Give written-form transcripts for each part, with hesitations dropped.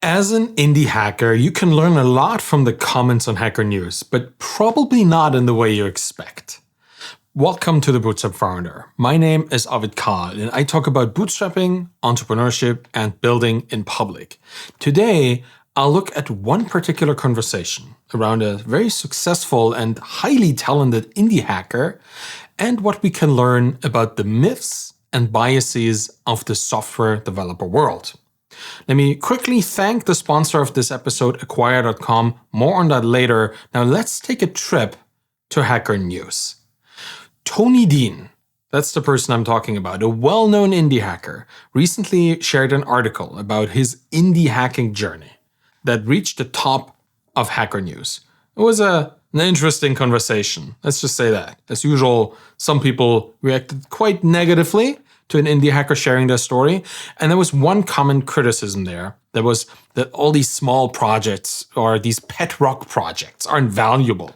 As an indie hacker, you can learn a lot from the comments on Hacker News, but probably not in the way you expect. Welcome to the Bootstrap Founder. My name is Arvid Kahl, and I talk about bootstrapping, entrepreneurship, and building in public. Today, I'll look at one particular conversation around a very successful and highly talented indie hacker and what we can learn about the myths and biases of the software developer world. Let me quickly thank the sponsor of this episode, Acquire.com. More on that later. Now let's take a trip to Hacker News. Tony Dinh, that's the person I'm talking about, a well-known indie hacker, recently shared an article about his indie hacking journey that reached the top of Hacker News. It was an interesting conversation. Let's just say that. As usual, some people reacted quite negatively to an indie hacker sharing their story. And there was one common criticism there. There was that all these small projects or these pet rock projects aren't valuable.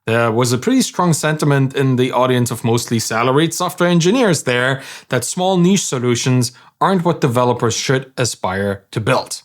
There was a pretty strong sentiment in the audience of mostly salaried software engineers there that small niche solutions aren't what developers should aspire to build.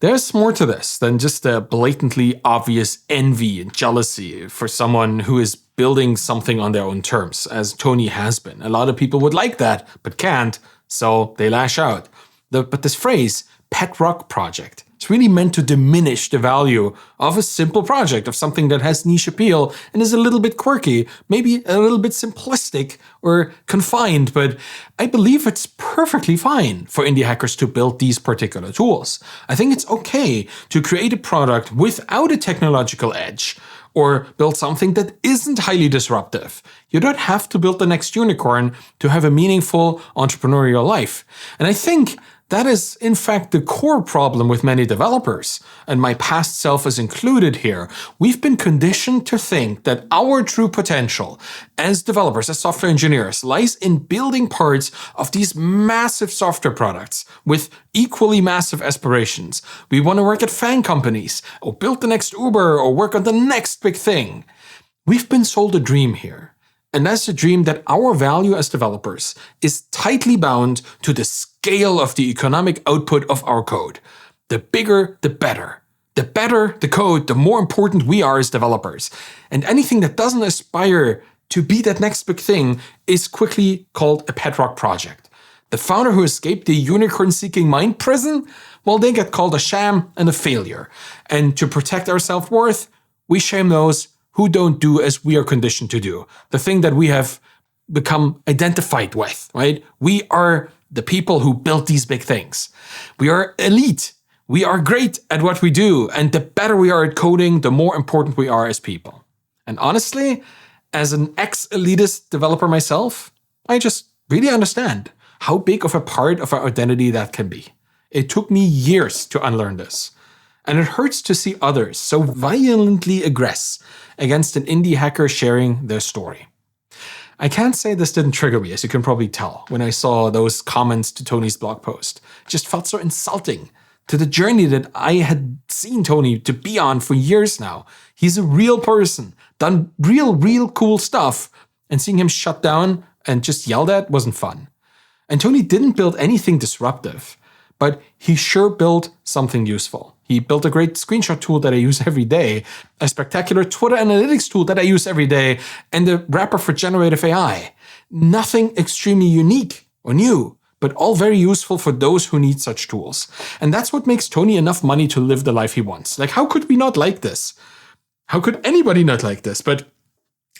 There's more to this than just a blatantly obvious envy and jealousy for someone who is building something on their own terms, as Tony has been. A lot of people would like that, but can't, so they lash out. But this phrase, pet rock project, it's really meant to diminish the value of a simple project, of something that has niche appeal and is a little bit quirky, maybe a little bit simplistic or confined, but I believe it's perfectly fine for indie hackers to build these particular tools. I think it's okay to create a product without a technological edge or build something that isn't highly disruptive. You don't have to build the next unicorn to have a meaningful entrepreneurial life. And I think that is, in fact, the core problem with many developers, and my past self is included here. We've been conditioned to think that our true potential as developers, as software engineers, lies in building parts of these massive software products with equally massive aspirations. We want to work at FAANG companies, or build the next Uber, or work on the next big thing. We've been sold a dream here. And that's a dream that our value as developers is tightly bound to the scale of the economic output of our code. The bigger, the better. The better the code, the more important we are as developers. And anything that doesn't aspire to be that next big thing is quickly called a pet rock project. The founder who escaped the unicorn-seeking mind prison, well, they get called a sham and a failure. And to protect our self-worth, we shame those who don't do as we are conditioned to do. The thing that we have become identified with, right? We are the people who built these big things. We are elite. We are great at what we do. And the better we are at coding, the more important we are as people. And honestly, as an ex-elitist developer myself, I just really understand how big of a part of our identity that can be. It took me years to unlearn this. And it hurts to see others so violently aggress against an indie hacker sharing their story. I can't say this didn't trigger me, as you can probably tell, when I saw those comments to Tony's blog post. It just felt so insulting to the journey that I had seen Tony to be on for years now. He's a real person, done real cool stuff, and seeing him shut down and just yelled at wasn't fun. And Tony didn't build anything disruptive, but he sure built something useful. He built a great screenshot tool that I use every day, a spectacular Twitter analytics tool that I use every day, and a wrapper for generative AI. Nothing extremely unique or new, but all very useful for those who need such tools. And that's what makes Tony enough money to live the life he wants. Like, how could we not like this? How could anybody not like this? But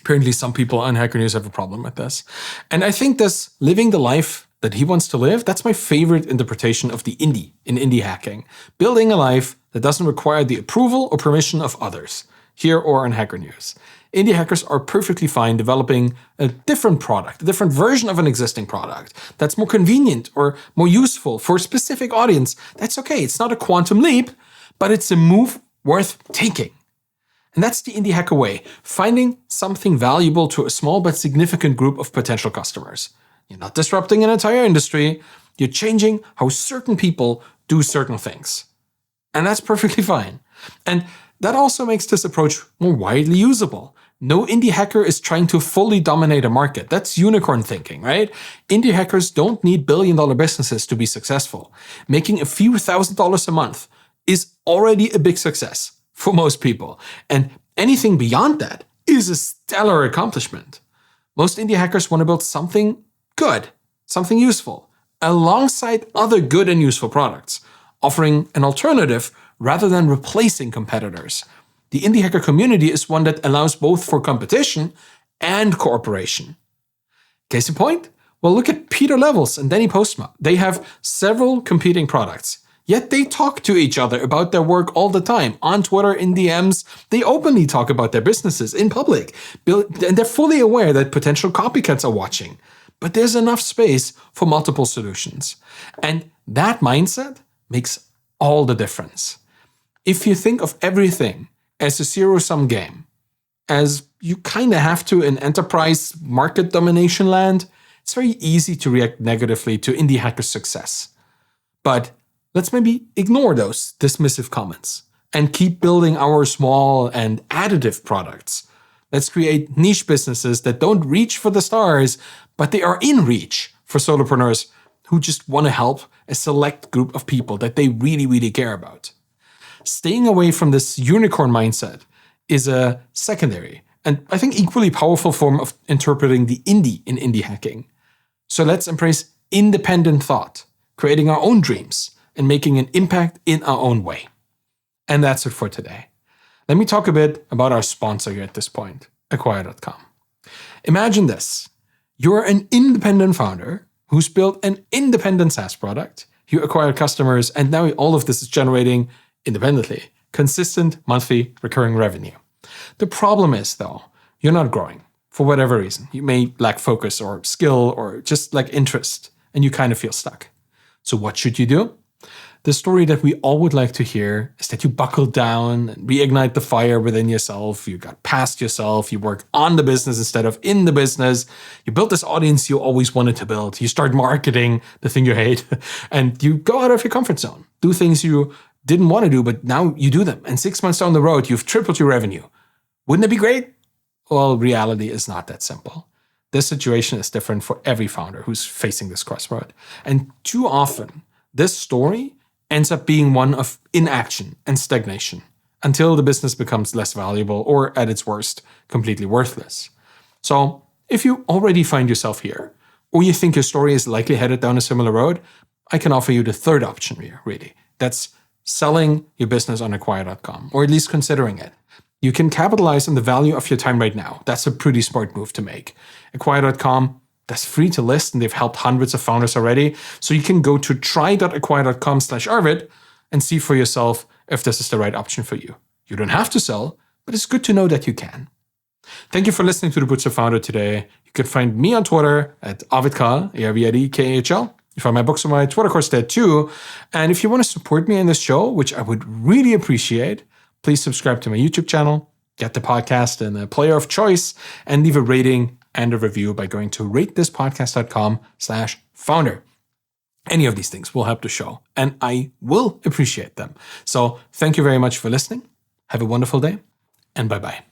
apparently some people on Hacker News have a problem with this. And I think this living the life that he wants to live, that's my favorite interpretation of the indie in indie hacking. Building a life that doesn't require the approval or permission of others, here or on Hacker News. Indie hackers are perfectly fine developing a different product, a different version of an existing product that's more convenient or more useful for a specific audience. That's okay. It's not a quantum leap, but it's a move worth taking. And that's the indie hacker way, finding something valuable to a small but significant group of potential customers. You're not disrupting an entire industry. You're changing how certain people do certain things. And that's perfectly fine. And that also makes this approach more widely usable. No indie hacker is trying to fully dominate a market. That's unicorn thinking, right? Indie hackers don't need billion-dollar businesses to be successful. Making a few $1,000s a month already a big success for most people. And anything beyond that is a stellar accomplishment. Most indie hackers want to build something good, something useful, alongside other good and useful products, offering an alternative rather than replacing competitors. The indie hacker community is one that allows both for competition and cooperation. Case in point? Well, look at Peter Levels and Danny Postma. They have several competing products, yet they talk to each other about their work all the time. On Twitter, in DMs, they openly talk about their businesses in public, and they're fully aware that potential copycats are watching. But there's enough space for multiple solutions. And that mindset makes all the difference. If you think of everything as a zero-sum game, as you kind of have to in enterprise market domination land, it's very easy to react negatively to indie hackers' success. But let's maybe ignore those dismissive comments and keep building our small and additive products. Let's create niche businesses that don't reach for the stars, but they are in reach for solopreneurs who just want to help a select group of people that they really, really care about. Staying away from this unicorn mindset is a secondary and I think equally powerful form of interpreting the indie in indie hacking. So let's embrace independent thought, creating our own dreams and making an impact in our own way. And that's it for today. Let me talk a bit about our sponsor here at this point, Acquire.com. Imagine this. You're an independent founder who's built an independent SaaS product. You acquired customers, and now all of this is generating independently consistent monthly recurring revenue. The problem is, though, you're not growing for whatever reason. You may lack focus or skill or just lack interest, and you kind of feel stuck. So what should you do? The story that we all would like to hear is that you buckled down and reignite the fire within yourself. You got past yourself. You work on the business instead of in the business. You built this audience you always wanted to build. You start marketing the thing you hate, and you go out of your comfort zone. Do things you didn't want to do, but now you do them. And 6 months down the road, you've tripled your revenue. Wouldn't it be great? Well, reality is not that simple. This situation is different for every founder who's facing this crossroad. And too often, this story ends up being one of inaction and stagnation until the business becomes less valuable or, at its worst, completely worthless. So if you already find yourself here, or you think your story is likely headed down a similar road, I can offer you the third option here, really. That's selling your business on Acquire.com, or at least considering it. You can capitalize on the value of your time right now. That's a pretty smart move to make. Acquire.com, that's free to list, and they've helped hundreds of founders already. So you can go to try.acquire.com/Arvid and see for yourself if this is the right option for you. You don't have to sell, but it's good to know that you can. Thank you for listening to the Bootstrap Founder today. You can find me on Twitter at AvidKahl, ARVIDKAHL. You find my books on my Twitter course there too. And if you want to support me in this show, which I would really appreciate, please subscribe to my YouTube channel, get the podcast in a player of choice, and leave a rating and a review by going to ratethispodcast.com/founder. Any of these things will help the show, and I will appreciate them. So thank you very much for listening. Have a wonderful day, and bye-bye.